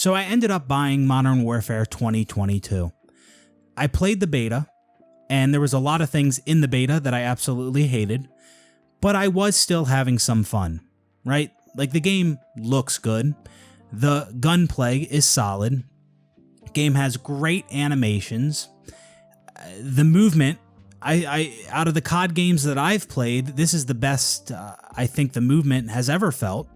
So I ended up buying Modern Warfare 2022. I played the beta, and there was a lot of things in the beta that I absolutely hated, but I was still having some fun, right? Like, the game looks good. The gunplay is solid. The game has great animations. The movement, I out of the COD games that I've played, this is the best I think the movement has ever felt.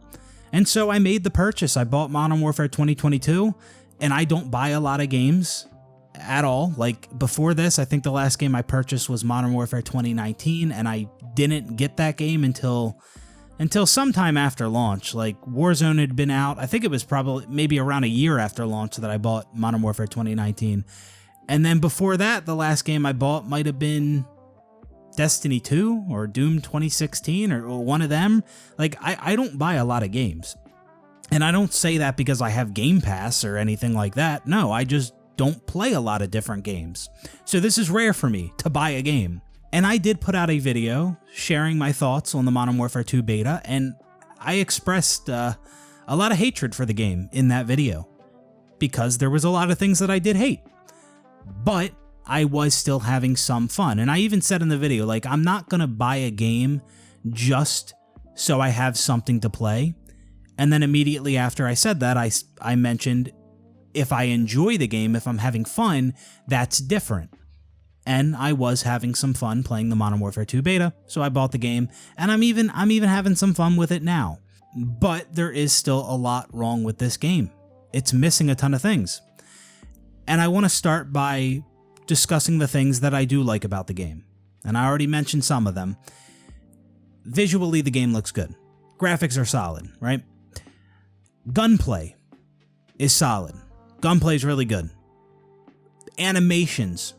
And so I made the purchase. I bought Modern Warfare 2022, and I don't buy a lot of games at all. Like, before this, I think the last game I purchased was Modern Warfare 2019, and I didn't get that game until sometime after launch. Like, Warzone had been out. I think it was probably maybe around a year after launch that I bought Modern Warfare 2019. And then before that, the last game I bought might have been Destiny 2 or Doom 2016 or one of them. Like, I don't buy a lot of games. And I don't say that because I have Game Pass or anything like that. No, I just don't play a lot of different games. So this is rare for me to buy a game. And I did put out a video sharing my thoughts on the Modern Warfare 2 beta, and I expressed a lot of hatred for the game in that video because there was a lot of things that I did hate. But I was still having some fun. And I even said in the video, like, I'm not going to buy a game just so I have something to play. And then immediately after I said that, I mentioned if I enjoy the game, if I'm having fun, that's different. And I was having some fun playing the Modern Warfare 2 beta, so I bought the game, and I'm even having some fun with it now. But there is still a lot wrong with this game. It's missing a ton of things. And I want to start by discussing the things that I do like about the game. And I already mentioned some of them. Visually, the game looks good. Graphics are solid, right? Gunplay is solid. Gunplay is really good. Animations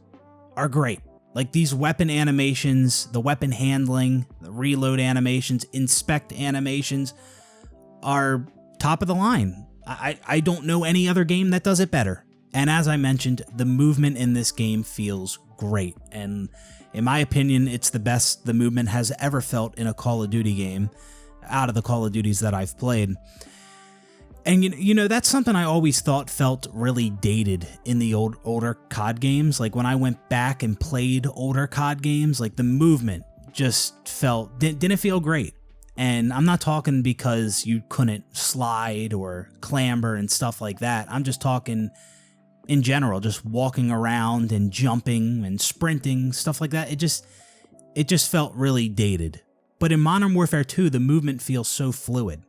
are great. Like, these weapon animations, the weapon handling, the reload animations, inspect animations are top of the line. I don't know any other game that does it better. And as I mentioned, the movement in this game feels great. And in my opinion, it's the best the movement has ever felt in a Call of Duty game out of the Call of Duties that I've played. And you know, that's something I always thought felt really dated in the older COD games. Like, when I went back and played older COD games, like, the movement just didn't feel great. And I'm not talking because you couldn't slide or clamber and stuff like that. I'm just talking in general, just walking around and jumping and sprinting, stuff like that. It just felt really dated. But in Modern Warfare 2, the movement feels so fluid.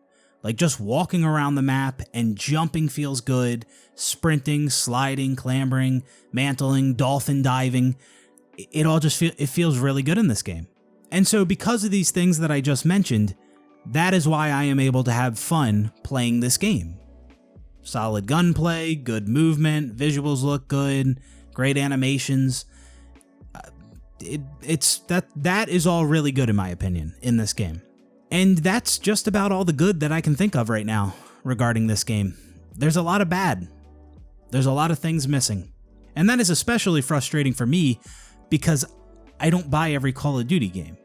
Like, just walking around the map and jumping feels good. Sprinting, sliding, clambering, mantling, dolphin diving. It all just feels really good in this game. And so because of these things that I just mentioned, that is why I am able to have fun playing this game. Solid gunplay, good movement, visuals look good, great animations. That is all really good in my opinion in this game. And that's just about all the good that I can think of right now regarding this game. There's a lot of bad. There's a lot of things missing. And that is especially frustrating for me because I don't buy every Call of Duty game.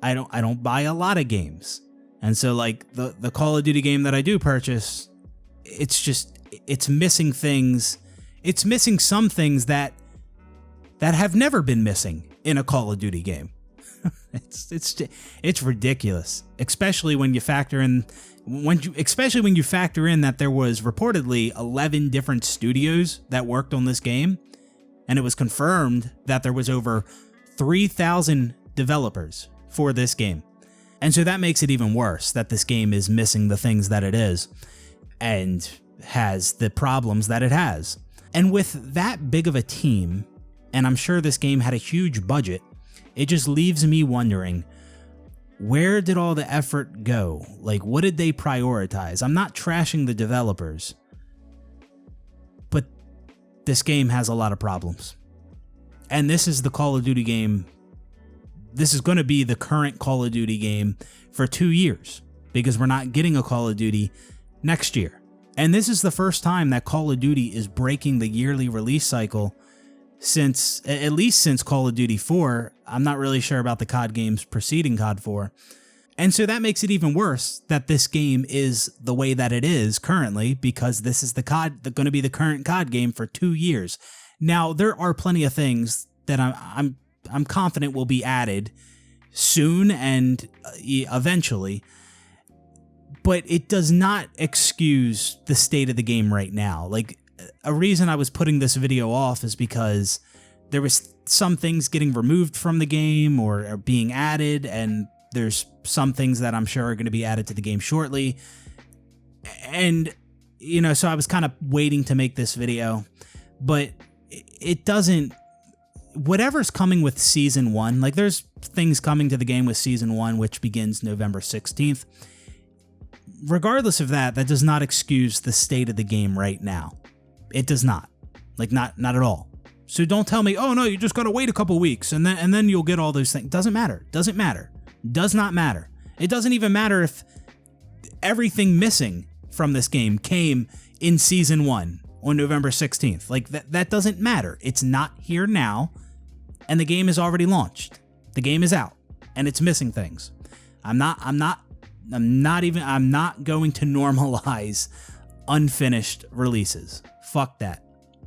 I don't buy a lot of games. And so, like, the Call of Duty game that I do purchase, it's missing things. It's missing some things that have never been missing in a Call of Duty game. It's ridiculous, especially when you factor in that there was reportedly 11 different studios that worked on this game, and it was confirmed that there was over 3,000 developers for this game. And so that makes it even worse that this game is missing the things that it is and has the problems that it has. And with that big of a team, and I'm sure this game had a huge budget, it just leaves me wondering, where did all the effort go? Like, what did they prioritize? I'm not trashing the developers, but this game has a lot of problems. And this is the Call of Duty game. This is going to be the current Call of Duty game for 2 years because we're not getting a Call of Duty next year. And this is the first time that Call of Duty is breaking the yearly release cycle at least since Call of Duty 4. I'm not really sure about the COD games preceding COD 4, And so that makes it even worse that this game is the way that it is currently, because this is going to be the current COD game for 2 years. Now, there are plenty of things that I'm confident will be added soon and eventually, but it does not excuse the state of the game right now. Like, a reason I was putting this video off is because there was some things getting removed from the game or being added, and there's some things that I'm sure are going to be added to the game shortly. And, so I was kind of waiting to make this video, but it doesn't, whatever's coming with Season 1, like there's things coming to the game with Season 1, which begins November 16th. Regardless of that, that does not excuse the state of the game right now. It does not. Like, not at all. So don't tell me, oh no, you just gotta wait a couple weeks and then you'll get all those things. Doesn't matter. Doesn't matter. Does not matter. It doesn't even matter if everything missing from this game came in Season 1 on November 16th. Like, that doesn't matter. It's not here now, and the game is already launched. The game is out, and it's missing things. I'm not going to normalize unfinished releases. Fuck that.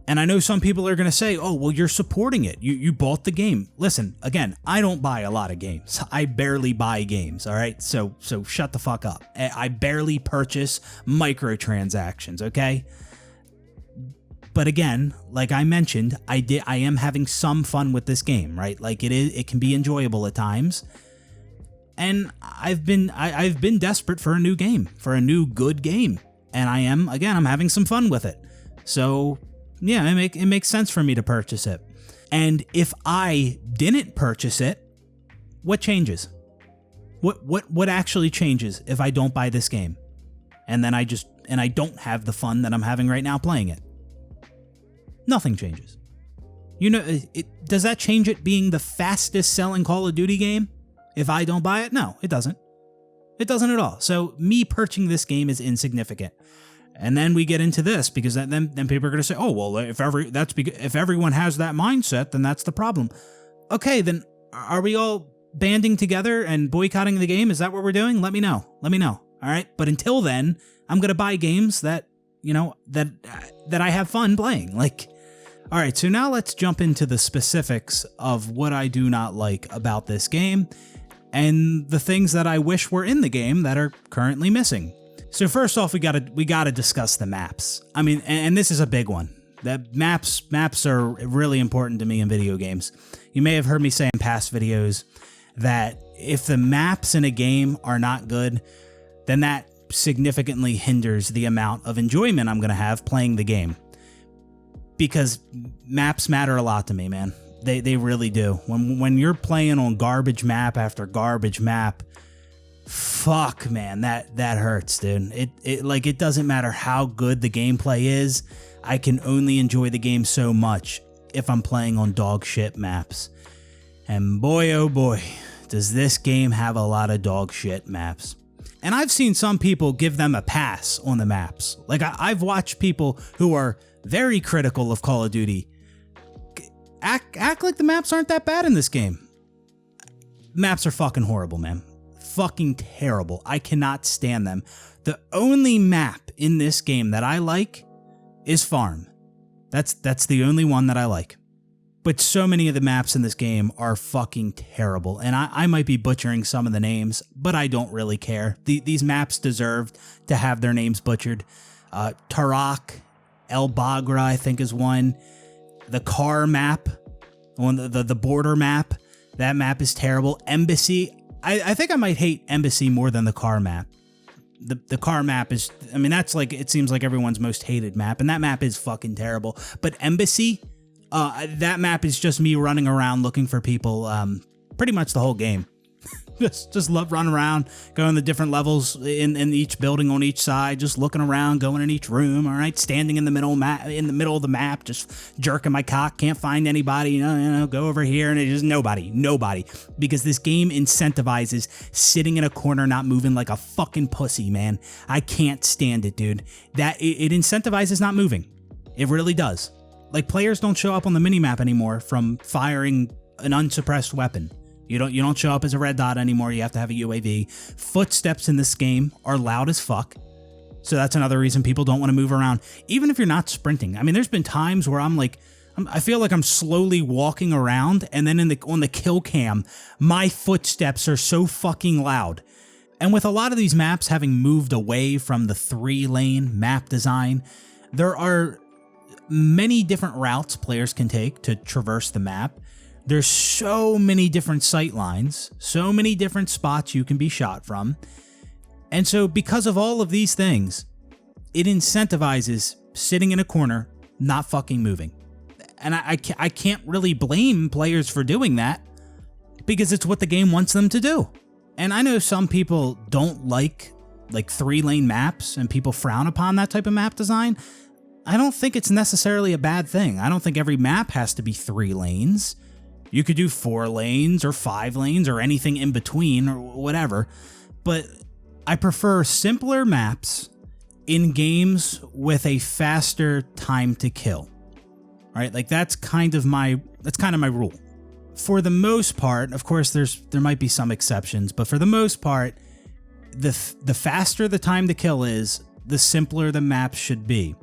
And I know some people are going to say, oh, well, you're supporting it. You bought the game. Listen, again, I don't buy a lot of games. I barely buy games, all right? So shut the fuck up. I barely purchase microtransactions, okay? But again, like I mentioned, I am having some fun with this game, right? Like, it can be enjoyable at times. And I've been desperate for a new game, for a new good game. And I'm having some fun with it. So yeah, it makes sense for me to purchase it. And if I didn't purchase it, what changes? What actually changes if I don't buy this game? And then I don't have the fun that I'm having right now playing it. Nothing changes. Does that change it being the fastest selling Call of Duty game if I don't buy it? No, it doesn't. It doesn't at all. So me purchasing this game is insignificant. And then we get into this, because then people are going to say, oh, well, if everyone has that mindset, then that's the problem. Okay, then are we all banding together and boycotting the game? Is that what we're doing? Let me know. All right. But until then, I'm going to buy games that I have fun playing. Like, all right. So now let's jump into the specifics of what I do not like about this game and the things that I wish were in the game that are currently missing. So first off, we gotta discuss the maps. I mean, and this is a big one. That maps are really important to me in video games. You may have heard me say in past videos that if the maps in a game are not good, then that significantly hinders the amount of enjoyment I'm gonna have playing the game. Because maps matter a lot to me, man. They really do. When you're playing on garbage map after garbage map, fuck, man, that hurts, dude. It doesn't matter how good the gameplay is. I can only enjoy the game so much if I'm playing on dog shit maps. And boy, oh boy, does this game have a lot of dog shit maps. And I've seen some people give them a pass on the maps. Like, I've watched people who are very critical of Call of Duty act like the maps aren't that bad in this game. Maps are fucking horrible, man. Fucking terrible. I cannot stand them. The only map in this game that I like is Farm. That's the only one that I like. But so many of the maps in this game are fucking terrible, and I might be butchering some of the names, but I don't really care. These maps deserve to have their names butchered. Tarak, El Bagra, I think, is one. The car map, the border map, that map is terrible. Embassy, I think I might hate Embassy more than the car map. The car map is, I mean, that's like, it seems like everyone's most hated map, and that map is fucking terrible. But Embassy, that map is just me running around looking for people pretty much the whole game. just love running around, going to different levels in each building on each side, just looking around, going in each room, all right, standing in the middle of the map, just jerking my cock, can't find anybody, go over here, and it's just nobody, because this game incentivizes sitting in a corner not moving like a fucking pussy, man. I can't stand it, dude. That it incentivizes not moving. It really does. Like, players don't show up on the minimap anymore from firing an unsuppressed weapon. You don't show up as a red dot anymore. You have to have a UAV. Footsteps in this game are loud as fuck. So that's another reason people don't want to move around, even if you're not sprinting. I mean, there's been times where I feel like I'm slowly walking around, and then on the kill cam, my footsteps are so fucking loud. And with a lot of these maps having moved away from the 3-lane map design, there are many different routes players can take to traverse the map. There's so many different sight lines, so many different spots you can be shot from. And so because of all of these things, it incentivizes sitting in a corner, not fucking moving. And I can't really blame players for doing that, because it's what the game wants them to do. And I know some people don't like 3-lane maps, and people frown upon that type of map design. I don't think it's necessarily a bad thing. I don't think every map has to be 3 lanes. You could do 4 lanes or 5 lanes or anything in between or whatever. But I prefer simpler maps in games with a faster time to kill. Right? Like that's kind of my rule. For the most part, of course there might be some exceptions, but for the most part, the faster the time to kill is, the simpler the maps should be.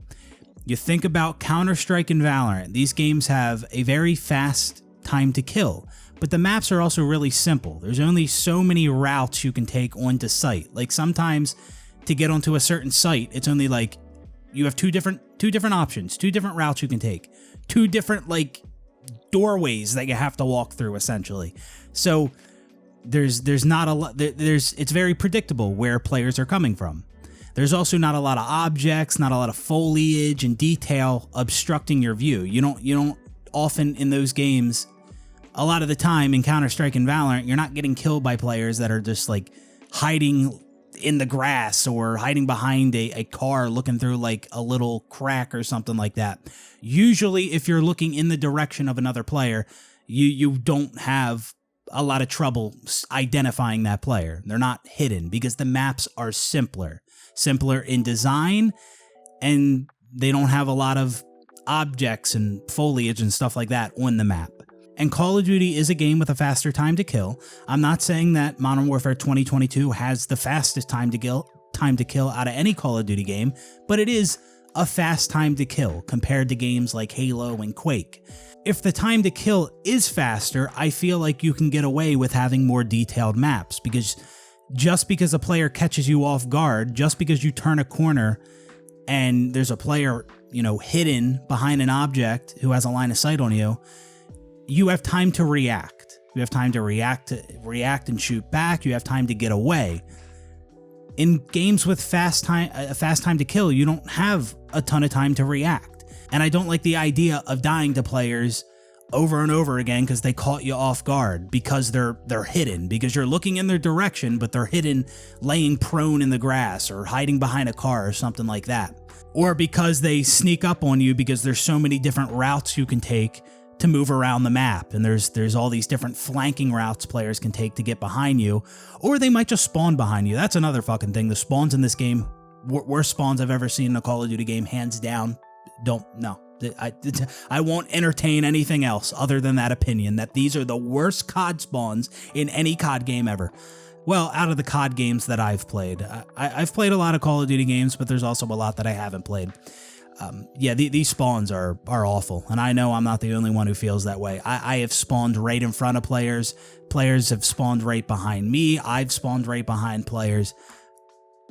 You think about Counter-Strike and Valorant. These games have a very fast time to kill, but the maps are also really simple. There's only so many routes you can take onto site. Like sometimes to get onto a certain site, it's only like you have two different options, 2 different routes you can take, 2 different like doorways that you have to walk through essentially. So there's not a lot. It's very predictable where players are coming from. There's also not a lot of objects, not a lot of foliage and detail obstructing your view. You don't often in those games, a lot of the time in Counter-Strike and Valorant, you're not getting killed by players that are just like hiding in the grass or hiding behind a car looking through like a little crack or something like that. Usually if you're looking in the direction of another player, you don't have a lot of trouble identifying that player. They're not hidden because the maps are simpler in design, and they don't have a lot of objects and foliage and stuff like that on the map. And Call of Duty is a game with a faster time to kill. I'm not saying that Modern Warfare 2022 has the fastest time to kill out of any Call of Duty game, but it is a fast time to kill compared to games like Halo and Quake. If the time to kill is faster, I feel like you can get away with having more detailed maps, because just because a player catches you off guard, just because you turn a corner and there's a player, hidden behind an object who has a line of sight on you, you have time to react. You have time to react and shoot back. You have time to get away. In games with a fast time to kill, you don't have a ton of time to react. And I don't like the idea of dying to players over and over again because they caught you off guard, because they're hidden, because you're looking in their direction, but they're hidden laying prone in the grass or hiding behind a car or something like that. Or because they sneak up on you because there's so many different routes you can take to move around the map, and there's all these different flanking routes players can take to get behind you, or they might just spawn behind you. That's another fucking thing. The spawns in this game, worst spawns I've ever seen in a Call of Duty game, hands down. I won't entertain anything else other than that opinion that these are the worst COD spawns in any COD game ever. Well, out of the COD games that I've played. I've played a lot of Call of Duty games, but there's also a lot that I haven't played. These spawns are awful, and I know I'm not the only one who feels that way. I have spawned right in front of players. Players have spawned right behind me. I've spawned right behind players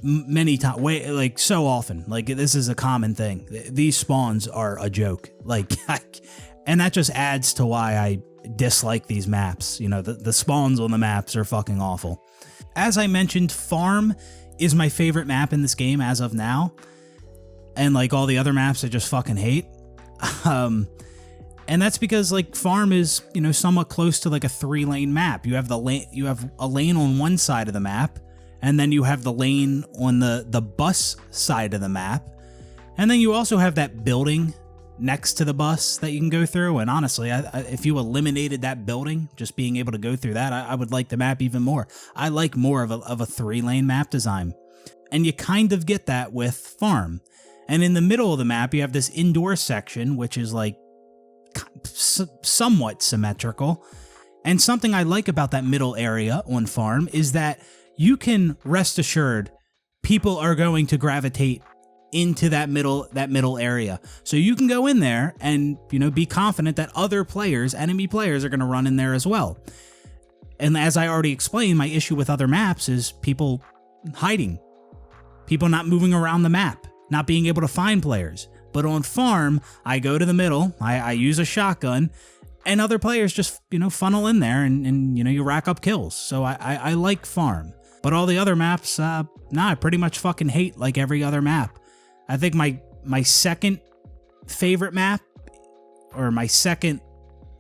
many times, so often. Like, this is a common thing. These spawns are a joke. And that just adds to why I dislike these maps. The spawns on the maps are fucking awful. As I mentioned, Farm is my favorite map in this game as of now. And like all the other maps I just fucking hate. And that's because Farm is, somewhat close to like a 3-lane map. You have a lane on one side of the map, and then you have the lane on the bus side of the map. And then you also have that building next to the bus that you can go through. And honestly, if you eliminated that building, just being able to go through that, I would like the map even more. I like more of a 3-lane map design. And you kind of get that with Farm. And in the middle of the map, you have this indoor section, which is somewhat symmetrical. And something I like about that middle area on farm is that you can rest assured people are going to gravitate into that middle area. So you can go in there and, be confident that other players, enemy players, are going to run in there as well. And as I already explained, my issue with other maps is people hiding, people not moving around the map, not being able to find players. But on farm, I go to the middle, I use a shotgun, and other players just, funnel in there and you rack up kills. So I like farm. But all the other maps, I pretty much fucking hate like every other map. I think my second favorite map, or my second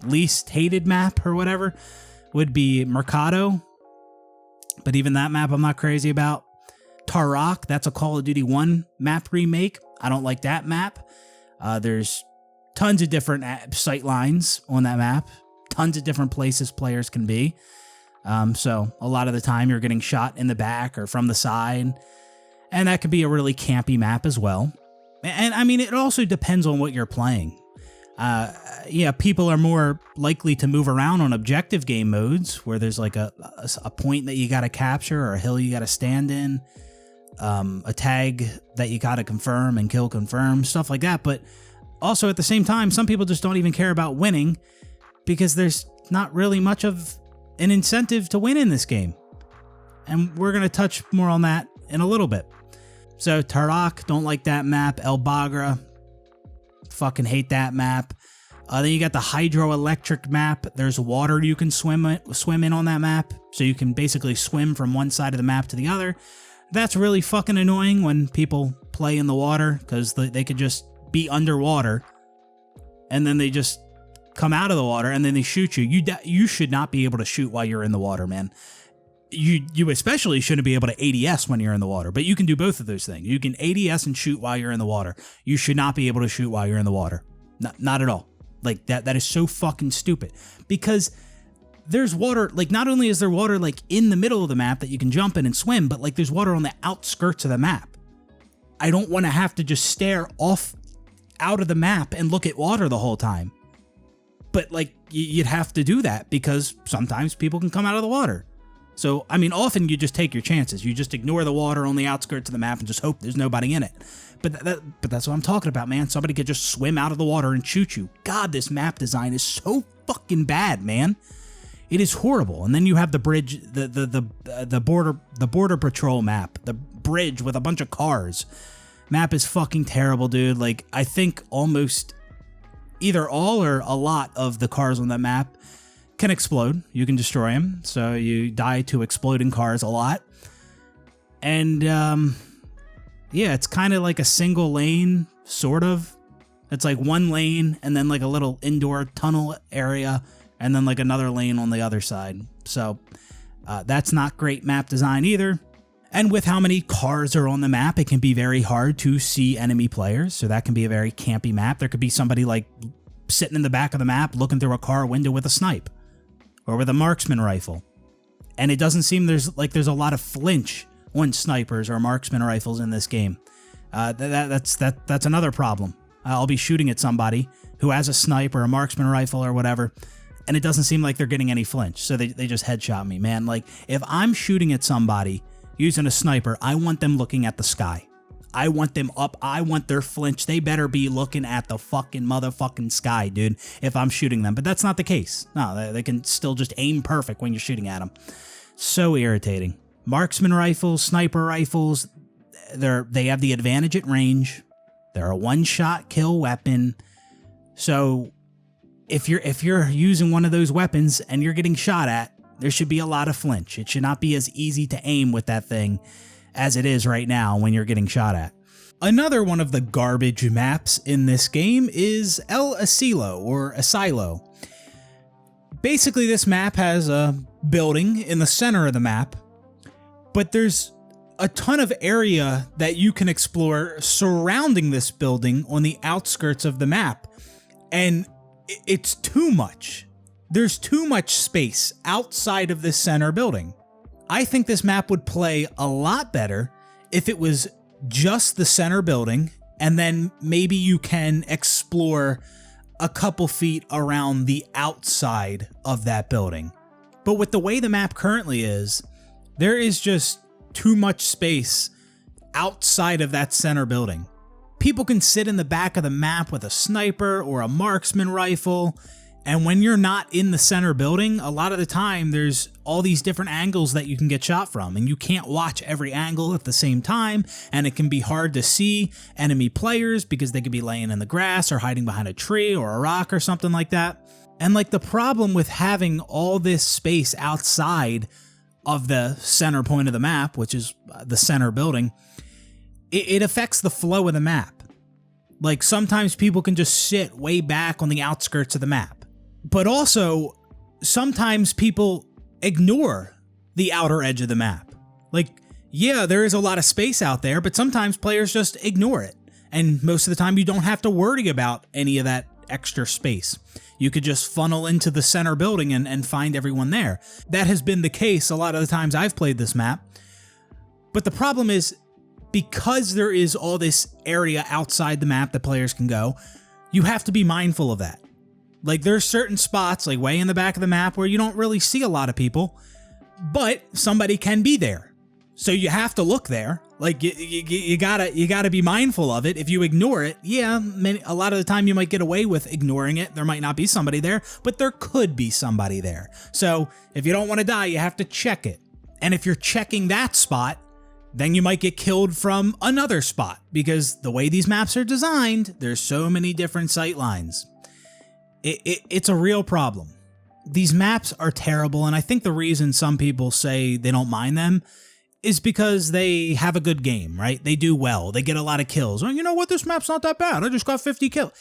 least hated map or whatever, would be Mercado. But even that map I'm not crazy about. Tarok, that's a Call of Duty 1 map remake. I don't like that map. There's tons of different sight lines on that map. Tons of different places players can be. So a lot of the time you're getting shot in the back or from the side. And that could be a really campy map as well. And I mean, it also depends on what you're playing. People are more likely to move around on objective game modes where there's like a point that you got to capture or a hill you got to stand in, a tag that you got to confirm and kill confirm, stuff like that. But also at the same time, some people just don't even care about winning because there's not really much of an incentive to win in this game. And we're going to touch more on that in a little bit. So Tarok, don't like that map. El Bagra, fucking hate that map. Then you got the hydroelectric map. There's water you can swim in on that map. So you can basically swim from one side of the map to the other. That's really fucking annoying when people play in the water because they could just be underwater and then they just come out of the water and then they shoot you. You should not be able to shoot while you're in the water, man. You especially shouldn't be able to ADS when you're in the water, but you can do both of those things. You can ADS and shoot while you're in the water. You should not be able to shoot while you're in the water. Not at all. Like that is so fucking stupid because there's water, like not only is there water like in the middle of the map that you can jump in and swim, but like there's water on the outskirts of the map. I don't want to have to just stare off out of the map and look at water the whole time. But like you'd have to do that because sometimes people can come out of the water. So, I mean, often you just take your chances. You just ignore the water on the outskirts of the map and just hope there's nobody in it. But that's what I'm talking about, man. Somebody could just swim out of the water and shoot you. God, this map design is so fucking bad, man. It is horrible. And then you have the bridge, the border patrol map, the bridge with a bunch of cars. Map is fucking terrible, dude. Like, I think almost either all or a lot of the cars on that map can explode. You can destroy them. So you die to exploding cars a lot. And, yeah, it's kind of like a single lane, sort of. It's like one lane and then like a little indoor tunnel area and then like another lane on the other side. So that's not great map design either. And with how many cars are on the map, it can be very hard to see enemy players. So that can be a very campy map. There could be somebody like sitting in the back of the map looking through a car window with a snipe or with a marksman rifle. And it doesn't seem there's a lot of flinch on snipers or marksman rifles in this game. That's another problem. I'll be shooting at somebody who has a snipe or a marksman rifle or whatever, and it doesn't seem like they're getting any flinch, so they just headshot me, man. Like, if I'm shooting at somebody using a sniper, I want them looking at the sky. I want them up. I want their flinch. They better be looking at the fucking motherfucking sky, dude, if I'm shooting them. But that's not the case. No, they can still just aim perfect when you're shooting at them. So irritating. Marksman rifles, sniper rifles, they have the advantage at range. They're a one-shot kill weapon. So if you're using one of those weapons and you're getting shot at, there should be a lot of flinch. It should not be as easy to aim with that thing as it is right now when you're getting shot at. Another one of the garbage maps in this game is El Asilo, or Asilo. Basically, this map has a building in the center of the map, but there's a ton of area that you can explore surrounding this building on the outskirts of the map, and it's too much. There's too much space outside of this center building. I think this map would play a lot better if it was just the center building, and then maybe you can explore a couple feet around the outside of that building. But with the way the map currently is, there is just too much space outside of that center building. People can sit in the back of the map with a sniper or a marksman rifle, and when you're not in the center building, a lot of the time there's all these different angles that you can get shot from, and you can't watch every angle at the same time, and it can be hard to see enemy players because they could be laying in the grass or hiding behind a tree or a rock or something like that. And like the problem with having all this space outside of the center point of the map, which is the center building, it affects the flow of the map. Like sometimes people can just sit way back on the outskirts of the map. But also, sometimes people ignore the outer edge of the map. Like, yeah, there is a lot of space out there, but sometimes players just ignore it. And most of the time you don't have to worry about any of that extra space. You could just funnel into the center building and find everyone there. That has been the case a lot of the times I've played this map. But the problem is, because there is all this area outside the map that players can go, you have to be mindful of that. Like there's certain spots, like way in the back of the map, where you don't really see a lot of people, but somebody can be there. So you have to look there. Like you gotta be mindful of it. If you ignore it, yeah, a lot of the time you might get away with ignoring it. There might not be somebody there, but there could be somebody there. So if you don't want to die, you have to check it. And if you're checking that spot, then you might get killed from another spot, because the way these maps are designed, there's so many different sight lines. It's a real problem. These maps are terrible, and I think the reason some people say they don't mind them is because they have a good game, right? They do well. They get a lot of kills. Oh, you know what? This map's not that bad. I just got 50 kills.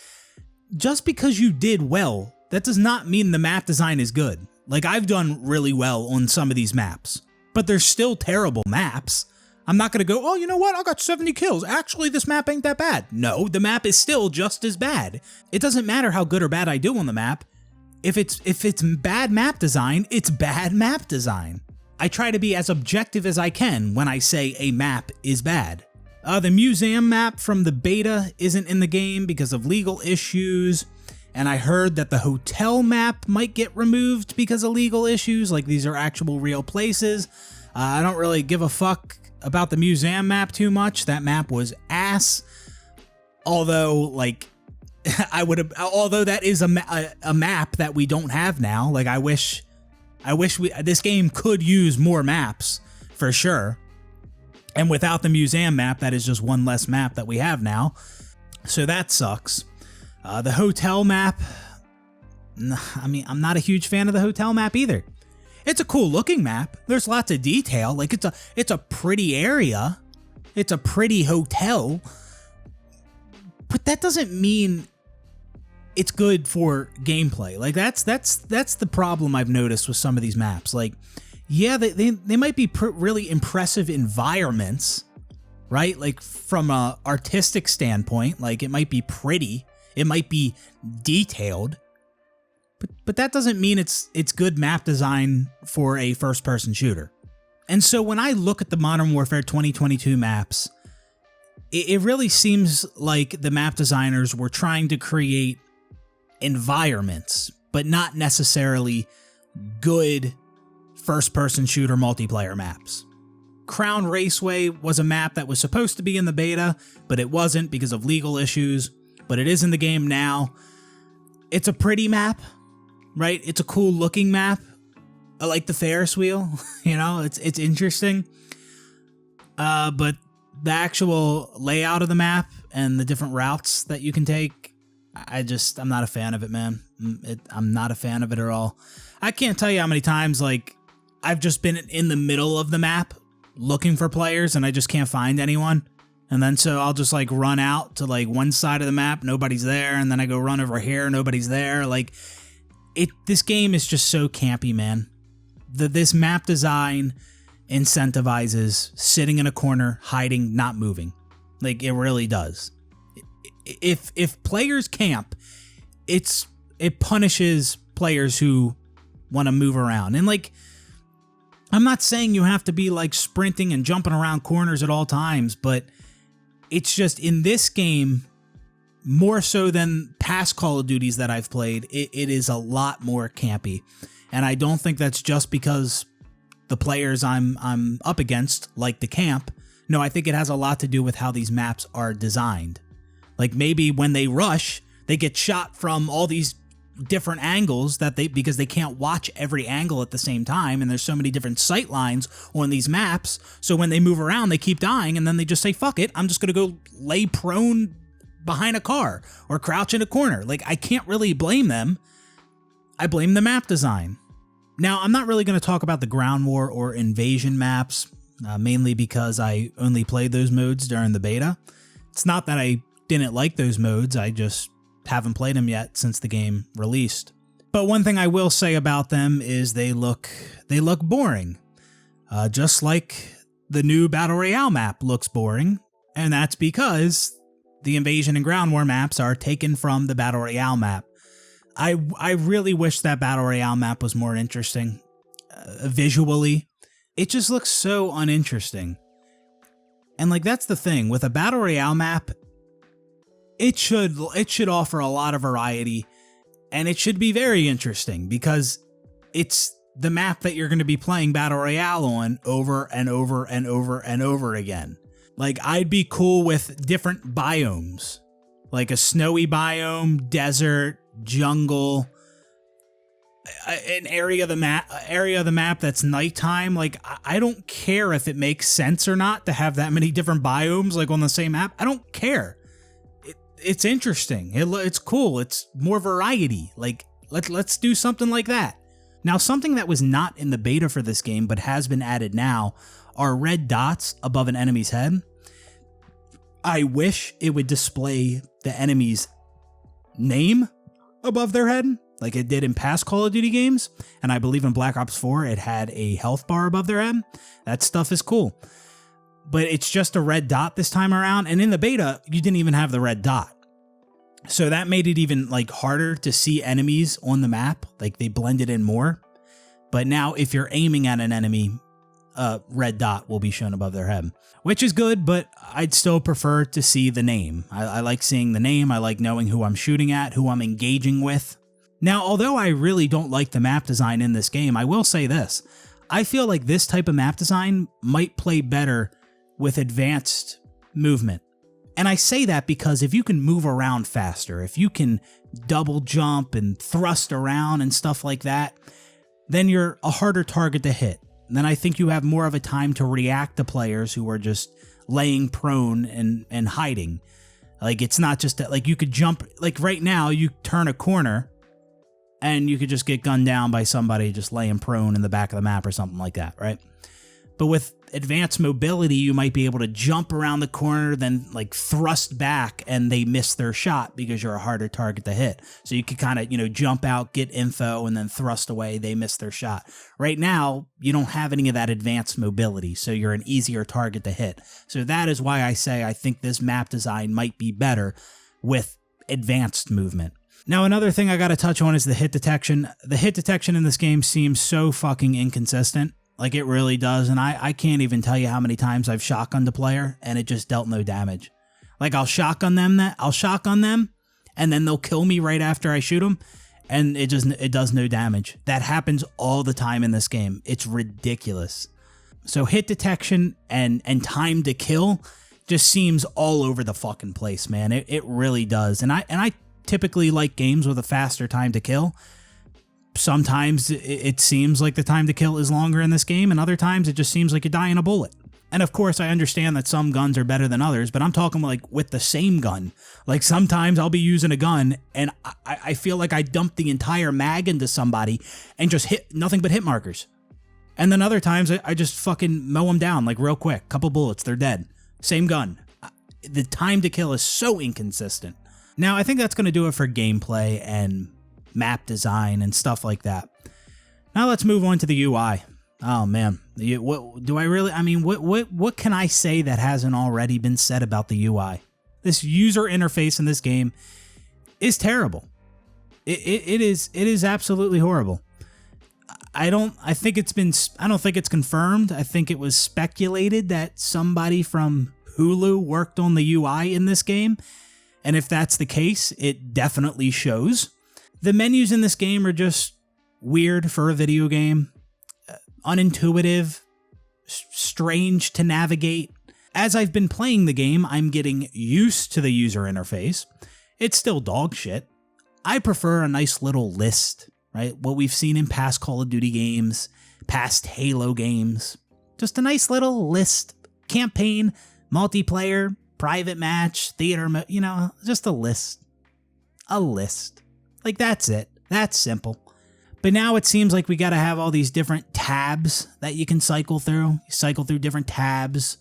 Just because you did well, that does not mean the map design is good. Like, I've done really well on some of these maps, but they're still terrible maps. I'm not going to go, oh, you know what? I got 70 kills. Actually, this map ain't that bad. No, the map is still just as bad. It doesn't matter how good or bad I do on the map. If it's bad map design, it's bad map design. I try to be as objective as I can when I say a map is bad. The museum map from the beta isn't in the game because of legal issues. And I heard that the hotel map might get removed because of legal issues. Like, these are actual real places. I don't really give a fuck about the museum map too much. That map was ass. Although, like, although that is a map that we don't have now. Like, I wish this game could use more maps for sure. And without the museum map, that is just one less map that we have now. So that sucks. The hotel map, I mean, I'm not a huge fan of the hotel map either. It's a cool looking map. There's lots of detail. Like, it's a pretty area. It's a pretty hotel. But that doesn't mean it's good for gameplay. Like, that's the problem I've noticed with some of these maps. Like, yeah, they might be really impressive environments, right? Like, from a artistic standpoint, like, it might be pretty. It might be detailed. But that doesn't mean it's good map design for a first-person shooter. And so when I look at the Modern Warfare 2022 maps, it really seems like the map designers were trying to create environments, but not necessarily good first-person shooter multiplayer maps. Crown Raceway was a map that was supposed to be in the beta, but it wasn't because of legal issues, but it is in the game now. It's a pretty map, right? It's a cool looking map. I like the Ferris wheel, you know, it's interesting. But the actual layout of the map and the different routes that you can take, I'm not a fan of it, man. I'm not a fan of it at all. I can't tell you how many times, like, I've just been in the middle of the map looking for players and I just can't find anyone. And then so I'll just like run out to like one side of the map, nobody's there, and then I go run over here, nobody's there. Like, this game is just so campy, man. This map design incentivizes sitting in a corner, hiding, not moving. Like, it really does. If players camp, it punishes players who want to move around. And like, I'm not saying you have to be like sprinting and jumping around corners at all times, but it's just in this game, more so than past Call of Duties that I've played, it is a lot more campy. And I don't think that's just because the players I'm up against like to camp. No, I think it has a lot to do with how these maps are designed. Like maybe when they rush, they get shot from all these different angles because they can't watch every angle at the same time, and there's so many different sight lines on these maps. So when they move around, they keep dying, and then they just say, fuck it, I'm just gonna go lay prone behind a car or crouch in a corner. Like, I can't really blame them. I blame the map design. Now, I'm not really going to talk about the ground war or invasion maps, mainly because I only played those modes during the beta. It's not that I didn't like those modes, I just haven't played them yet since the game released. But one thing I will say about them is they look boring. Just like the new Battle Royale map looks boring, and that's because the invasion and ground war maps are taken from the Battle Royale map. I really wish that Battle Royale map was more interesting. Visually, it just looks so uninteresting. And like, that's the thing with a Battle Royale map, it should offer a lot of variety, and it should be very interesting because it's the map that you're going to be playing Battle Royale on over and over and over and over again. Like, I'd be cool with different biomes, like a snowy biome, desert, jungle, an area of the map that's nighttime. Like, I don't care if it makes sense or not to have that many different biomes like on the same map. I don't care. It's interesting. It's cool. It's more variety. Like, let's do something like that. Now, something that was not in the beta for this game but has been added now are red dots above an enemy's head. I wish it would display the enemy's name above their head like it did in past Call of Duty games, and I believe in Black Ops 4 it had a health bar above their head. That stuff is cool. But it's just a red dot this time around, and in the beta, you didn't even have the red dot. So that made it even like harder to see enemies on the map, like they blended in more. But now if you're aiming at an enemy, a red dot will be shown above their head, which is good, but I'd still prefer to see the name. I like seeing the name, I like knowing who I'm shooting at, who I'm engaging with. Now, although I really don't like the map design in this game, I will say this. I feel like this type of map design might play better with advanced movement. And I say that because if you can move around faster, if you can double jump and thrust around and stuff like that, then you're a harder target to hit. Then I think you have more of a time to react to players who are just laying prone and hiding. Like, it's not just that, like, you could jump, like right now you turn a corner and you could just get gunned down by somebody just laying prone in the back of the map or something like that, right? But with advanced mobility, you might be able to jump around the corner, then like thrust back, and they miss their shot because you're a harder target to hit. So you could kind of, jump out, get info, and then thrust away, they miss their shot. Right now, you don't have any of that advanced mobility, so you're an easier target to hit. So that is why I say I think this map design might be better with advanced movement. Now, another thing I gotta touch on is the hit detection. The hit detection in this game seems so fucking inconsistent. Like, it really does, and I can't even tell you how many times I've shotgunned a player, and it just dealt no damage. Like, I'll shotgun them, and then they'll kill me right after I shoot them, and it does no damage. That happens all the time in this game. It's ridiculous. So hit detection and time to kill just seems all over the fucking place, man. It really does, and I typically like games with a faster time to kill. Sometimes it seems like the time to kill is longer in this game, and other times it just seems like you're dying a bullet. And of course, I understand that some guns are better than others, but I'm talking like with the same gun. Like, sometimes I'll be using a gun, and I feel like I dumped the entire mag into somebody and just hit nothing but hit markers. And then other times I just fucking mow them down, like real quick. Couple bullets, they're dead. Same gun. The time to kill is so inconsistent. Now, I think that's going to do it for gameplay and map design and stuff like that. Now let's move on to the UI. Oh man, what do I really? I mean, what can I say that hasn't already been said about the UI? This user interface in this game is terrible. It is absolutely horrible. I don't think it's confirmed. I think it was speculated that somebody from Hulu worked on the UI in this game. And if that's the case, it definitely shows. The menus in this game are just weird for a video game, unintuitive, strange to navigate. As I've been playing the game, I'm getting used to the user interface. It's still dog shit. I prefer a nice little list, right? What we've seen in past Call of Duty games, past Halo games. Just a nice little list. Campaign, multiplayer, private match, theater, just a list. A list. Like, that's it. That's simple. But now it seems like we got to have all these different tabs that you can cycle through. You cycle through different tabs.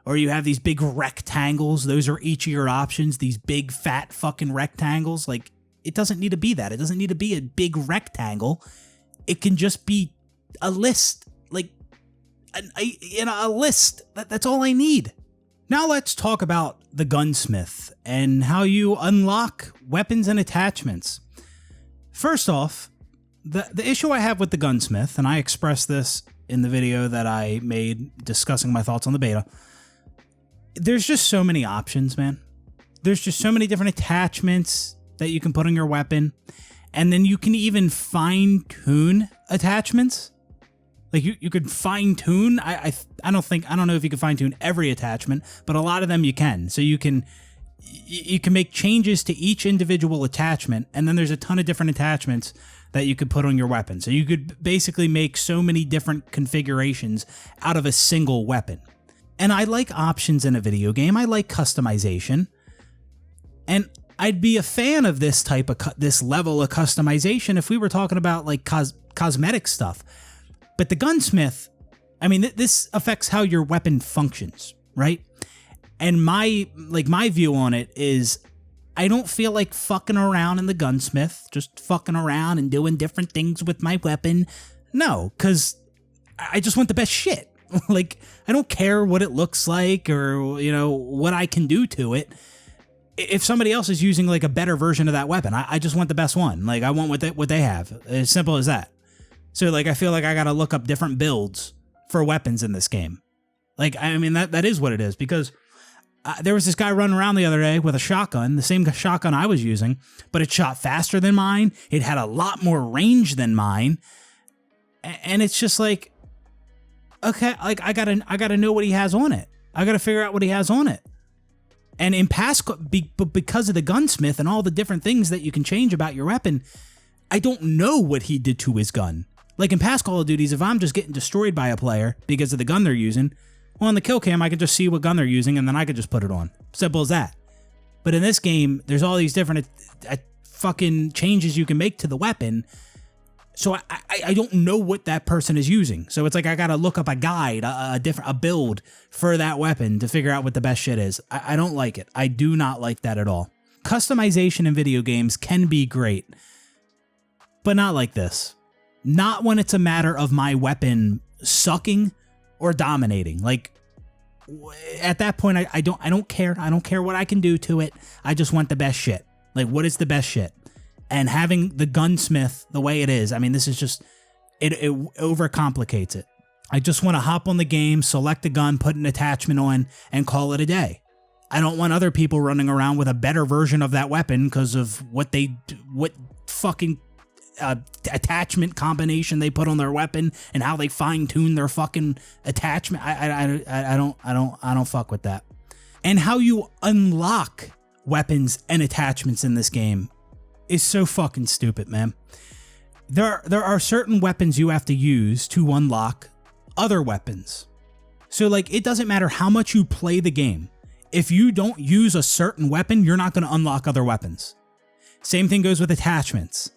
Or you have these big rectangles. Those are each of your options. These big, fat fucking rectangles. Like, it doesn't need to be that. It doesn't need to be a big rectangle. It can just be a list. Like, a list. That's all I need. Now let's talk about the Gunsmith and how you unlock weapons and attachments. First off, the issue I have with the Gunsmith, and I expressed this in the video that I made discussing my thoughts on the beta, there's just so many options, man. There's just so many different attachments that you can put on your weapon, and then you can even fine-tune attachments. Like, you could fine-tune. I don't know if you can fine-tune every attachment, but a lot of them you can. So you can make changes to each individual attachment, and then there's a ton of different attachments that you could put on your weapon. So you could basically make so many different configurations out of a single weapon. And I like options in a video game. I like customization. And I'd be a fan of this this level of customization if we were talking about like cosmetic stuff. But the Gunsmith, I mean, this affects how your weapon functions, right? And my view on it is, I don't feel like fucking around in the Gunsmith, just fucking around and doing different things with my weapon. No, because I just want the best shit. Like, I don't care what it looks like or, what I can do to it. If somebody else is using like a better version of that weapon, I just want the best one. Like, I want what they have. As simple as that. So like, I feel like I got to look up different builds for weapons in this game. Like, I mean, that is what it is, because there was this guy running around the other day with a shotgun, the same shotgun I was using, but it shot faster than mine. It had a lot more range than mine. And it's just like, okay, like I gotta know what he has on it. I gotta figure out what he has on it. And in past, because of the Gunsmith and all the different things that you can change about your weapon, I don't know what he did to his gun. Like in past Call of Duties, if I'm just getting destroyed by a player because of the gun they're using, well, on the kill cam, I can just see what gun they're using and then I could just put it on. Simple as that. But in this game, there's all these different fucking changes you can make to the weapon. So I don't know what that person is using. So it's like I gotta look up a guide, a build for that weapon to figure out what the best shit is. I don't like it. I do not like that at all. Customization in video games can be great, but not like this. Not when it's a matter of my weapon sucking or dominating. Like, at that point, I don't care. I don't care what I can do to it. I just want the best shit. Like, what is the best shit? And having the Gunsmith the way it is, I mean, this is just, it overcomplicates it. I just want to hop on the game, select a gun, put an attachment on, and call it a day. I don't want other people running around with a better version of that weapon because of what fucking attachment combination they put on their weapon and how they fine tune their fucking attachment. I don't fuck with that. And how you unlock weapons and attachments in this game is so fucking stupid, man. There are certain weapons you have to use to unlock other weapons. So like, it doesn't matter how much you play the game. If you don't use a certain weapon, you're not going to unlock other weapons. Same thing goes with attachments.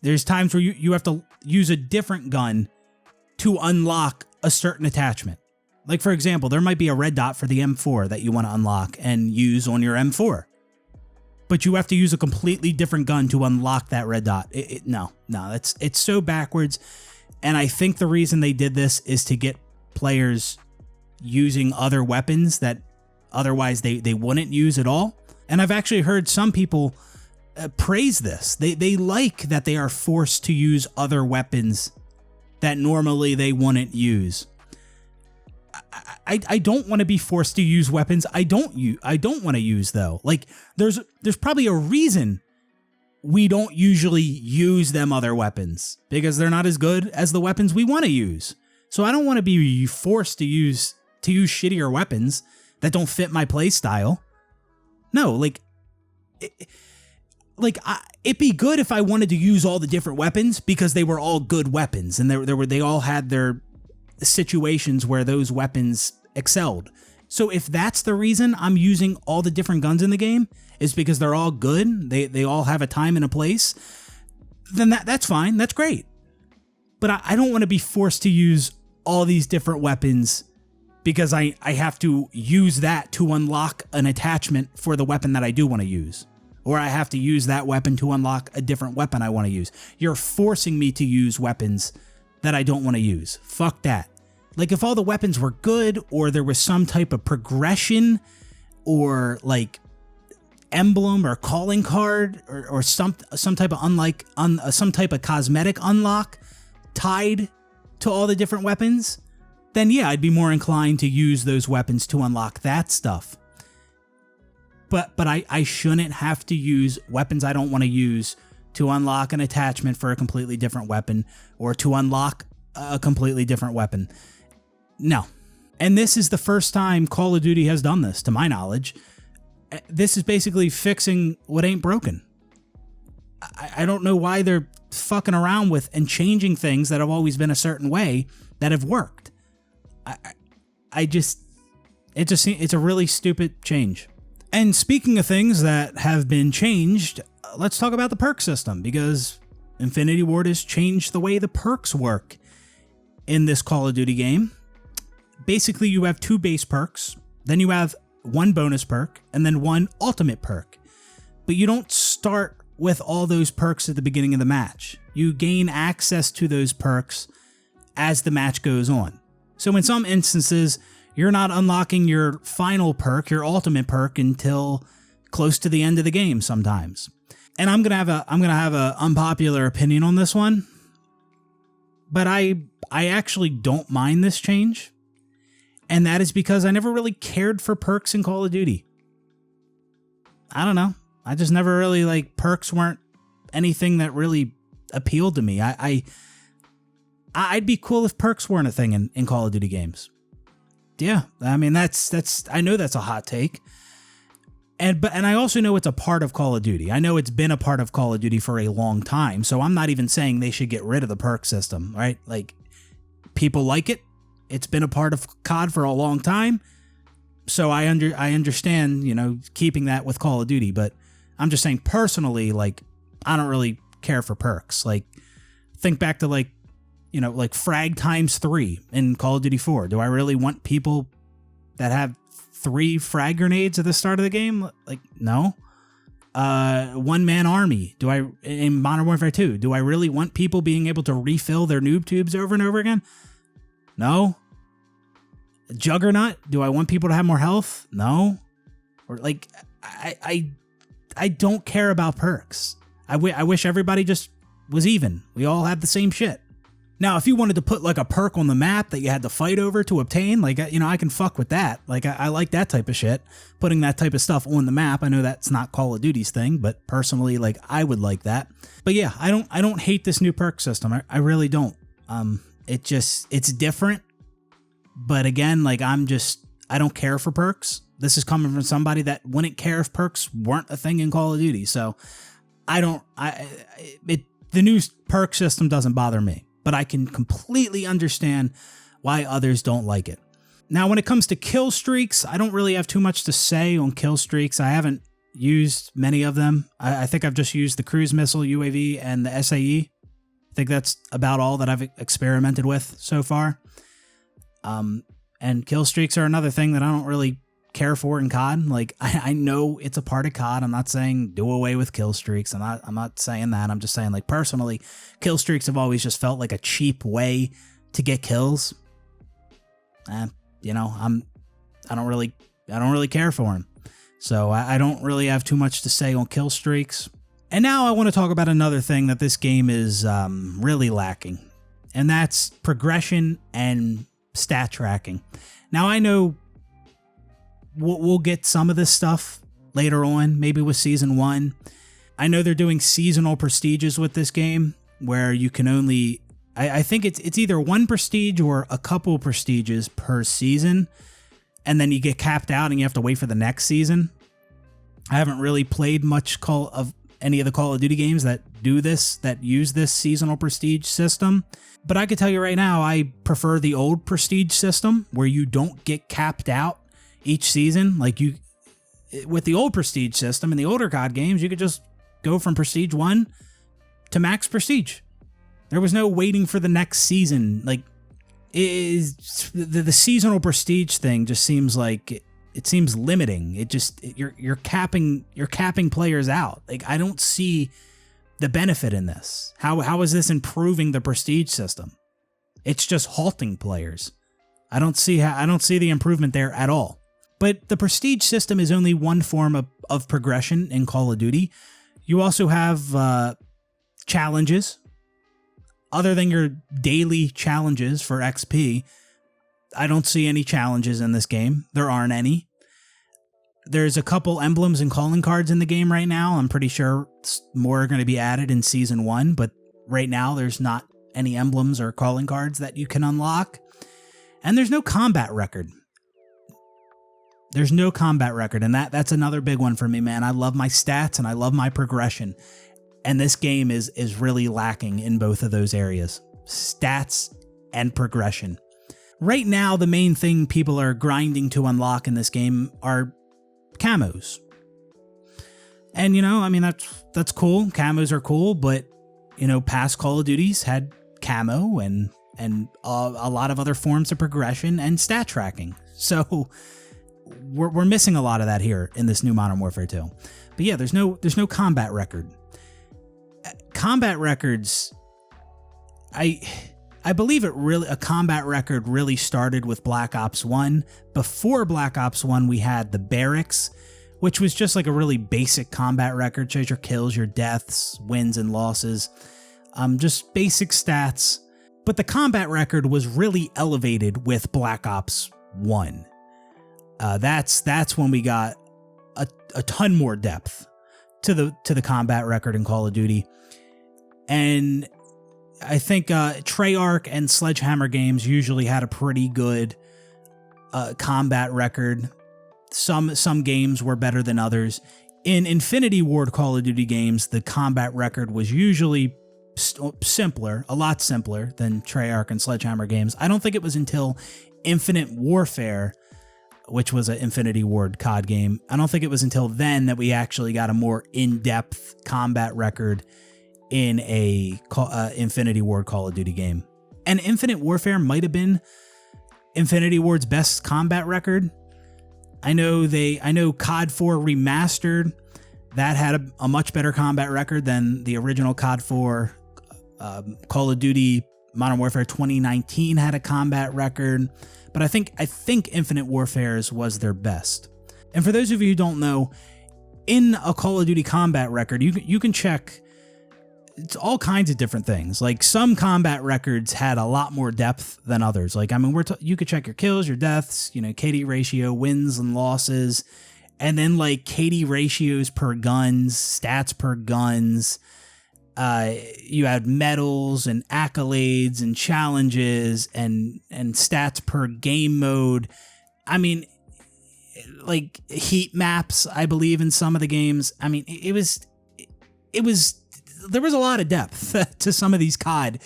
There's times where you have to use a different gun to unlock a certain attachment. Like, for example, there might be a red dot for the M4 that you want to unlock and use on your M4. But you have to use a completely different gun to unlock that red dot. No, it's so backwards. And I think the reason they did this is to get players using other weapons that otherwise they wouldn't use at all. And I've actually heard some people praise this. They like that they are forced to use other weapons that normally they wouldn't use. I don't want to be forced to use weapons I don't want to use though. Like there's probably a reason we don't usually use them other weapons, because they're not as good as the weapons we want to use. So I don't want to be forced to use shittier weapons that don't fit my play style. No, it'd be good if I wanted to use all the different weapons because they were all good weapons and they all had their situations where those weapons excelled. So if that's the reason I'm using all the different guns in the game is because they're all good, they all have a time and a place, then that's fine, that's great. But I don't want to be forced to use all these different weapons because I have to use that to unlock an attachment for the weapon that I do want to use. Or I have to use that weapon to unlock a different weapon I want to use. You're forcing me to use weapons that I don't want to use. Fuck that. Like if all the weapons were good, or there was some type of progression or like emblem or calling card or some type of some type of cosmetic unlock tied to all the different weapons, then yeah, I'd be more inclined to use those weapons to unlock that stuff. But I shouldn't have to use weapons I don't want to use to unlock an attachment for a completely different weapon or to unlock a completely different weapon. No. And this is the first time Call of Duty has done this, to my knowledge. This is basically fixing what ain't broken. I don't know why they're fucking around with and changing things that have always been a certain way that have worked. It's a really stupid change. And speaking of things that have been changed, let's talk about the perk system, because Infinity Ward has changed the way the perks work in this Call of Duty game. Basically, you have 2 base perks, then you have 1 bonus perk, and then 1 ultimate perk. But you don't start with all those perks at the beginning of the match. You gain access to those perks as the match goes on. So in some instances, you're not unlocking your final perk, your ultimate perk, until close to the end of the game sometimes. And I'm gonna have a unpopular opinion on this one, but I actually don't mind this change, and that is because I never really cared for perks in Call of Duty. I don't know. I just never really perks weren't anything that really appealed to me. I'd be cool if perks weren't a thing in Call of Duty games. Yeah, I mean I know that's a hot take. And I also know it's a part of Call of Duty. I know it's been a part of Call of Duty for a long time, so I'm not even saying they should get rid of the perk system, right? Like, people like it. It's been a part of COD for a long time. So I understand, keeping that with Call of Duty, but I'm just saying personally, I don't really care for perks. Think back to frag times 3 in Call of Duty 4. Do I really want people that have 3 frag grenades at the start of the game? No. One-man army. In Modern Warfare 2, do I really want people being able to refill their noob tubes over and over again? No. Juggernaut. Do I want people to have more health? No. Or I don't care about perks. I wish everybody just was even. We all had the same shit. Now, if you wanted to put a perk on the map that you had to fight over to obtain, I can fuck with that. I like that type of shit. Putting that type of stuff on the map. I know that's not Call of Duty's thing, but personally, I would like that. But yeah, I don't hate this new perk system. I really don't. It's different. But again, I don't care for perks. This is coming from somebody that wouldn't care if perks weren't a thing in Call of Duty. So the new perk system doesn't bother me. But I can completely understand why others don't like it. Now, when it comes to kill streaks, I don't really have too much to say on kill streaks. I haven't used many of them. I think I've just used the cruise missile, UAV, and the SAE. I think that's about all that I've experimented with so far. And kill streaks are another thing that I don't really care for in COD. I know it's a part of COD. I'm not saying do away with kill streaks. I'm not saying that. I'm just saying personally, kill streaks have always just felt like a cheap way to get kills. I don't really care for them. So I don't really have too much to say on kill streaks. And now I want to talk about another thing that this game is really lacking. And that's progression and stat tracking. Now I know we'll get some of this stuff later on, maybe with Season 1. I know they're doing seasonal prestiges with this game, where you can only... I think it's either one prestige or a couple prestiges per season, and then you get capped out and you have to wait for the next season. I haven't really played much of any of the Call of Duty games that do this, that use this seasonal prestige system. But I could tell you right now, I prefer the old prestige system where you don't get capped out each season. Like with the old prestige system in the older COD games, you could just go from prestige 1 to max prestige. There was no waiting for the next season. Like, the seasonal prestige thing just seems like it seems limiting. You're capping players out. Like, I don't see the benefit in this. How is this improving the prestige system? It's just halting players. I don't see the improvement there at all. But the prestige system is only one form of progression in Call of Duty. You also have challenges. Other than your daily challenges for XP, I don't see any challenges in this game. There aren't any. There's a couple emblems and calling cards in the game right now. I'm pretty sure more are going to be added in Season 1, but right now there's not any emblems or calling cards that you can unlock. And there's no combat record. There's no combat record, and that's another big one for me, man. I love my stats and I love my progression. And this game is really lacking in both of those areas. Stats and progression. Right now, the main thing people are grinding to unlock in this game are camos. And, I mean, that's cool. Camos are cool, but, past Call of Duties had camo and a lot of other forms of progression and stat tracking. So we're missing a lot of that here in this new Modern Warfare 2. But yeah, there's no combat record. Combat records, I believe a combat record really started with Black Ops 1. Before Black Ops 1, we had the barracks, which was just like a really basic combat record. Shows your kills, your deaths, wins and losses, just basic stats. But the combat record was really elevated with Black Ops 1. That's when we got a ton more depth to the combat record in Call of Duty. And I think Treyarch and Sledgehammer Games usually had a pretty good combat record. Some games were better than others. In Infinity Ward Call of Duty games, the combat record was usually simpler, a lot simpler than Treyarch and Sledgehammer Games. I don't think it was until Infinite Warfare, which was an Infinity Ward COD game, I don't think it was until then that we actually got a more in-depth combat record in a Infinity Ward Call of Duty game. And Infinite Warfare might have been Infinity Ward's best combat record. I know COD 4 Remastered, that had a much better combat record than the original COD 4. Call of Duty Modern Warfare 2019 had a combat record, but I think Infinite Warfare's was their best. And for those of you who don't know, in a Call of Duty combat record, you can check. It's all kinds of different things. Like, some combat records had a lot more depth than others. Like, I mean, you could check your kills, your deaths, KD ratio, wins and losses, and then like KD ratios per guns, stats per guns. You had medals and accolades and challenges and stats per game mode. I mean, like heat maps, I believe, in some of the games. I mean, it was there was a lot of depth to some of these COD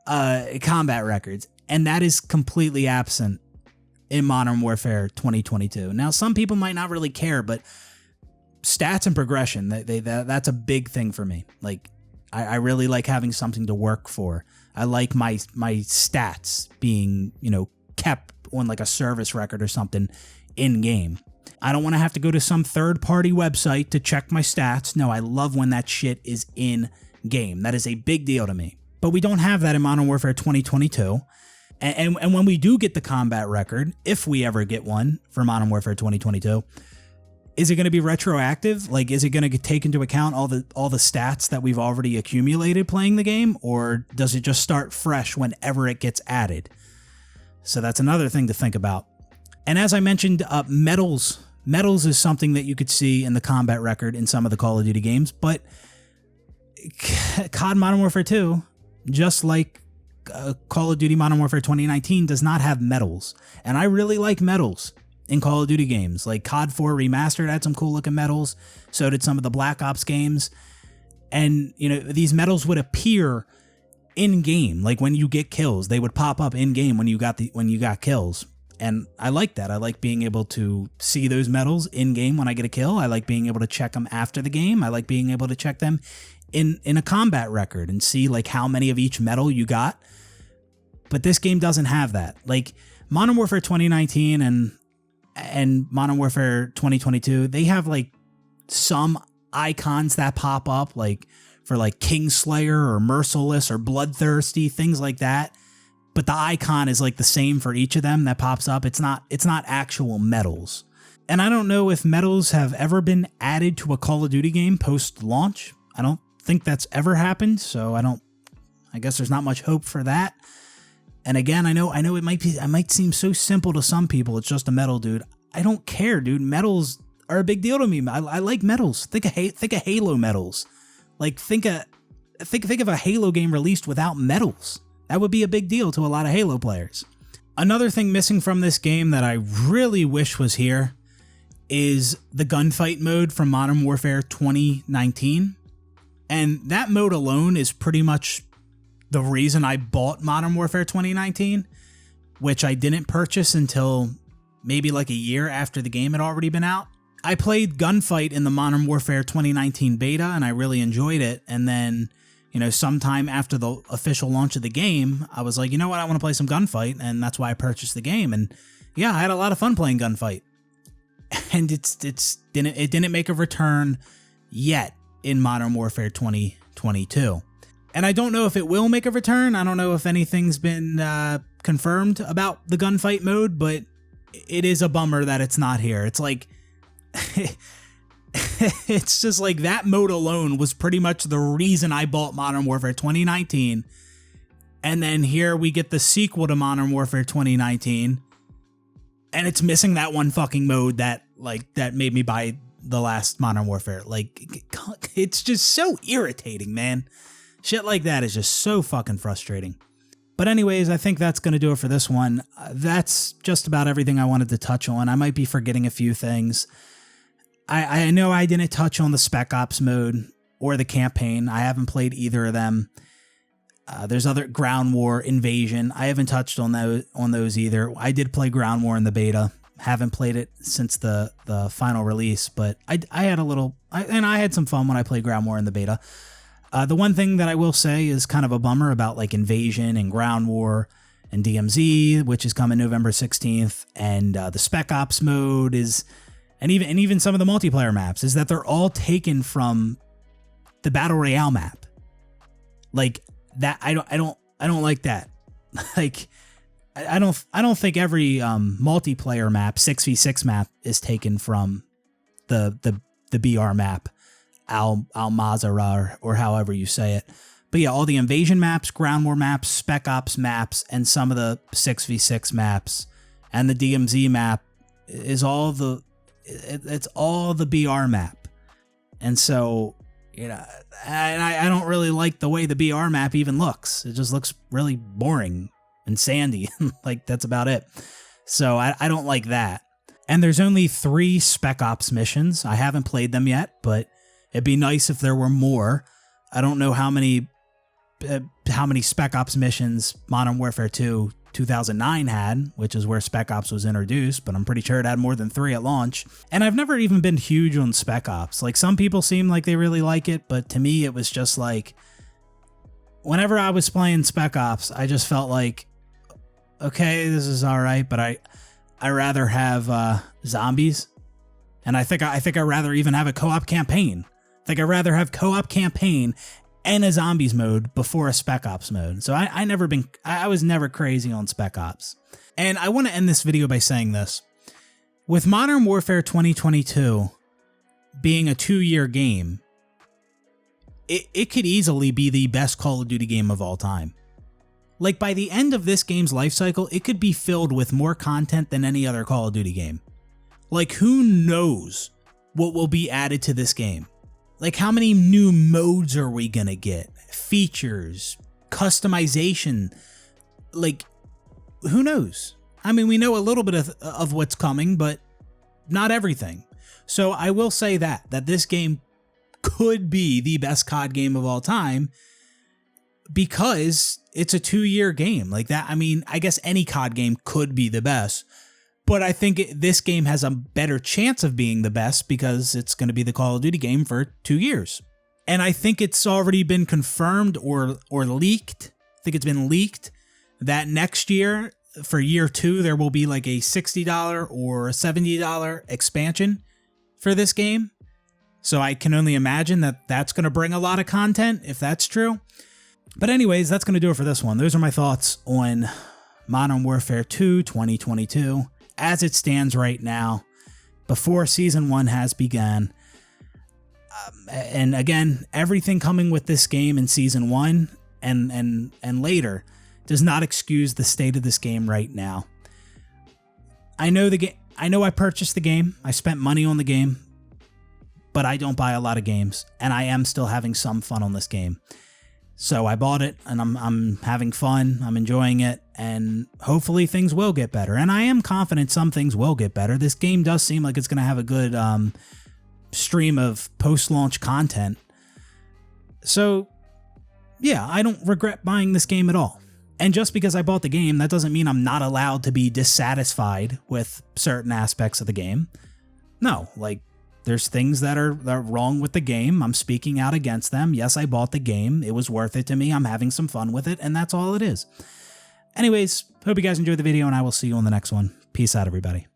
combat records, and that is completely absent in Modern Warfare 2022. Now, some people might not really care, but stats and progression, that's a big thing for me. Like, I really like having something to work for. I like my stats being, kept on like a service record or something in game. I don't want to have to go to some third-party website to check my stats. No, I love when that shit is in game. That is a big deal to me. But we don't have that in Modern Warfare 2022. And when we do get the combat record, if we ever get one for Modern Warfare 2022, is it going to be retroactive? Like, is it going to take into account all the stats that we've already accumulated playing the game? Or does it just start fresh whenever it gets added? So that's another thing to think about. And as I mentioned, medals. Medals is something that you could see in the combat record in some of the Call of Duty games, but COD Modern Warfare 2, just like Call of Duty Modern Warfare 2019, does not have medals. And I really like medals in Call of Duty games. Like COD 4 Remastered had some cool looking medals. So did some of the Black Ops games. And, you know, these medals would appear in game. Like when you get kills, they would pop up in game when you got kills. And I like that. I like being able to see those medals in game when I get a kill. I like being able to check them after the game. I like being able to check them in a combat record and see like how many of each medal you got. But this game doesn't have that. Like Modern Warfare 2019 and Modern Warfare 2022, they have like some icons that pop up, like for like Kingslayer or Merciless or Bloodthirsty, things like that. But the icon is like the same for each of them that pops up. It's not actual medals. And I don't know if medals have ever been added to a Call of Duty game post-launch. I don't think that's ever happened, so I guess there's not much hope for that. And again, I know it might seem so simple to some people. It's just a medal, dude. I don't care, dude. Medals are a big deal to me. I like medals. Think of Halo medals. Like think of a Halo game released without medals. That would be a big deal to a lot of Halo players. Another thing missing from this game that I really wish was here is the gunfight mode from Modern Warfare 2019. And that mode alone is pretty much the reason I bought Modern Warfare 2019, which I didn't purchase until maybe like a year after the game had already been out. I played Gunfight in the Modern Warfare 2019 beta and I really enjoyed it. And then, you know, sometime after the official launch of the game, I was like, you know what, I want to play some Gunfight, and that's why I purchased the game. And yeah, I had a lot of fun playing Gunfight. And it didn't make a return yet in Modern Warfare 2022. And I don't know if it will make a return. I don't know if anything's been confirmed about the Gunfight mode, but it is a bummer that it's not here. It's like it's just like that mode alone was pretty much the reason I bought Modern Warfare 2019. And then here we get the sequel to Modern Warfare 2019. And it's missing that one fucking mode that made me buy the last Modern Warfare. Like, it's just so irritating, man. Shit like that is just so fucking frustrating. But anyways, I think that's going to do it for this one. That's just about everything I wanted to touch on. I might be forgetting a few things. I know I didn't touch on the Spec Ops mode or the campaign. I haven't played either of them. There's other Ground War, Invasion. I haven't touched on those either. I did play Ground War in the beta. Haven't played it since the final release, but I had a little, and I had some fun when I played Ground War in the beta. The one thing that I will say is kind of a bummer about like Invasion and Ground War and DMZ, which is coming November 16th, and the Spec Ops mode is, and even some of the multiplayer maps, is that they're all taken from the Battle Royale map. Like that, I don't like that. Like I don't think every multiplayer map, 6v6 map, is taken from the BR map, Al Mazrah, or however you say it. But yeah, all the Invasion maps, Ground War maps, Spec Ops maps, and some of the 6v6 maps, and the DMZ map is all it's all the BR map. And so, you know, and I don't really like the way the BR map even looks. It just looks really boring and sandy. Like, that's about it. So I don't like that. And there's only 3 Spec Ops missions. I haven't played them yet, but it'd be nice if there were more. I don't know how many Spec Ops missions Modern Warfare 2 2009 had, which is where Spec Ops was introduced, but I'm pretty sure it had more than 3 at launch. And I've never even been huge on Spec Ops. Like, some people seem like they really like it, but to me it was just like, whenever I was playing Spec Ops, I just felt like, okay, this is all right, but I rather have zombies, and I think I'd rather even have a co-op campaign. I think I'd rather have co-op campaign and a zombies mode before a Spec Ops mode. So I was never crazy on Spec Ops. And I want to end this video by saying this. With Modern Warfare 2022 being a 2-year game, it could easily be the best Call of Duty game of all time. Like, by the end of this game's life cycle, it could be filled with more content than any other Call of Duty game. Like, who knows what will be added to this game? Like, how many new modes are we gonna get? Features, customization, like, who knows? I mean, we know a little bit of what's coming, but not everything. So I will say that this game could be the best COD game of all time because it's a 2-year game. Like that, I mean, I guess any COD game could be the best, but I think this game has a better chance of being the best because it's going to be the Call of Duty game for 2 years. And I think it's already been confirmed or leaked. I think it's been leaked that next year, for year 2, there will be like a $60 or a $70 expansion for this game. So I can only imagine that that's going to bring a lot of content if that's true. But anyways, that's going to do it for this one. Those are my thoughts on Modern Warfare 2 2022 as it stands right now, before Season 1 has begun. And again, everything coming with this game in Season 1 and later does not excuse the state of this game right now. I know I purchased the game. I spent money on the game, but I don't buy a lot of games, and I am still having some fun on this game. So I bought it, and I'm having fun. I'm enjoying it, and hopefully things will get better. And I am confident some things will get better. This game does seem like it's going to have a good stream of post-launch content. So yeah, I don't regret buying this game at all. And just because I bought the game, that doesn't mean I'm not allowed to be dissatisfied with certain aspects of the game. No, like, there's things that are wrong with the game. I'm speaking out against them. Yes, I bought the game. It was worth it to me. I'm having some fun with it, and that's all it is. Anyways, hope you guys enjoyed the video, and I will see you on the next one. Peace out, everybody.